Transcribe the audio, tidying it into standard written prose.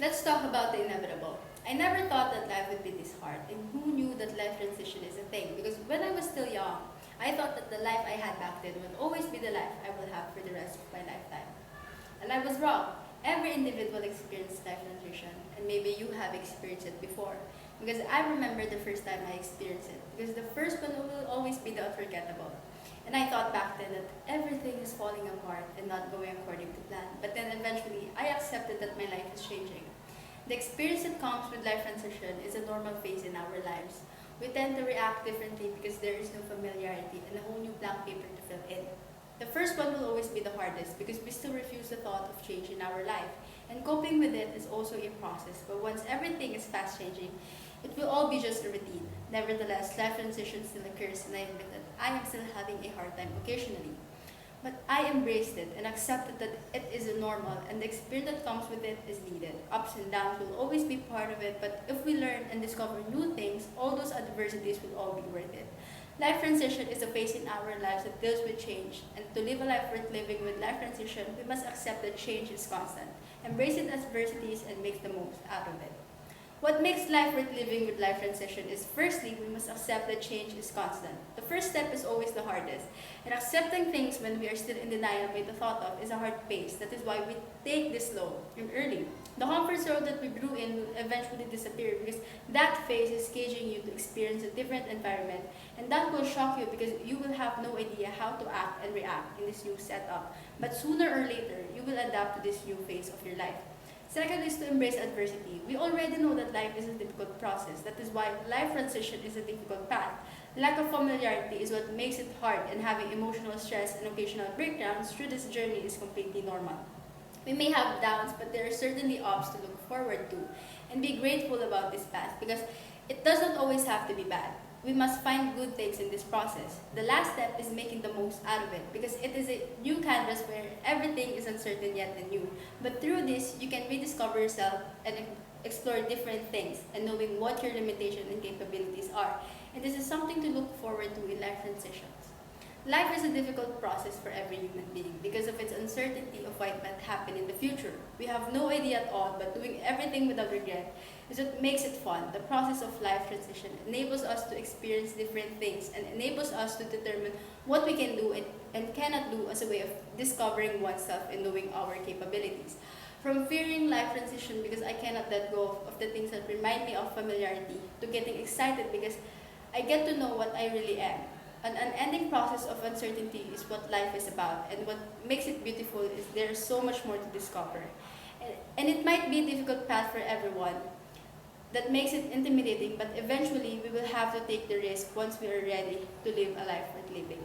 Let's talk about the inevitable. I never thought that life would be this hard, and who knew that life transition is a thing? Because when I was still young, I thought that the life I had back then would always be the life I will have for the rest of my lifetime. And I was wrong. Every individual experiences life transition, and maybe you have experienced it before. Because I remember the first time I experienced it, because the first one will always be the unforgettable. And I thought back then that everything is falling apart and not going according to plan. But then eventually, I accepted that my life is changing. The experience that comes with life transition is a normal phase in our lives. We tend to react differently because there is no familiarity and a whole new blank paper to fill in. The first one will always be the hardest because we still refuse the thought of change in our life. And coping with it is also a process, but once everything is fast changing, it will all be just a routine. Nevertheless, life transition still occurs, and I admit that I am still having a hard time occasionally. But I embraced it and accepted that it is a normal and the experience that comes with it is needed. Ups and downs will always be part of it, but if we learn and discover new things, all those adversities will all be worth it. Life transition is a phase in our lives that deals with change, and to live a life worth living with life transition, we must accept that change is constant, embrace its adversities, and make the most out of it. What makes life worth living with life transition is firstly, we must accept that change is constant. The first step is always the hardest, and accepting things when we are still in denial by the thought of is a hard pace. That is why we take this slow and early. The comfort zone that we grew in will eventually disappear because that phase is caging you to experience a different environment, and that will shock you because you will have no idea how to act and react in this new setup. But sooner or later, you will adapt to this new phase of your life. Second is to embrace adversity. We already know that life is a difficult process. That is why life transition is a difficult path. Lack of familiarity is what makes it hard, and having emotional stress and occasional breakdowns through this journey is completely normal. We may have downs, but there are certainly ups to look forward to, and be grateful about this path because it doesn't always have to be bad. We must find good things in this process. The last step is making the most out of it because it is a new canvas where everything is uncertain yet and new. But through this, you can rediscover yourself and explore different things and knowing what your limitations and capabilities are. And this is something to look forward to in life transitions. Life is a difficult process for every human being because of its uncertainty of what might happen in the future. We have no idea at all, but doing everything without regret is what makes it fun. The process of life transition enables us to experience different things and enables us to determine what we can do and cannot do as a way of discovering oneself and knowing our capabilities. From fearing life transition because I cannot let go of the things that remind me of familiarity to getting excited because I get to know what I really am. An unending process of uncertainty is what life is about, and what makes it beautiful is there is so much more to discover. And it might be a difficult path for everyone that makes it intimidating, but eventually we will have to take the risk once we are ready to live a life worth living.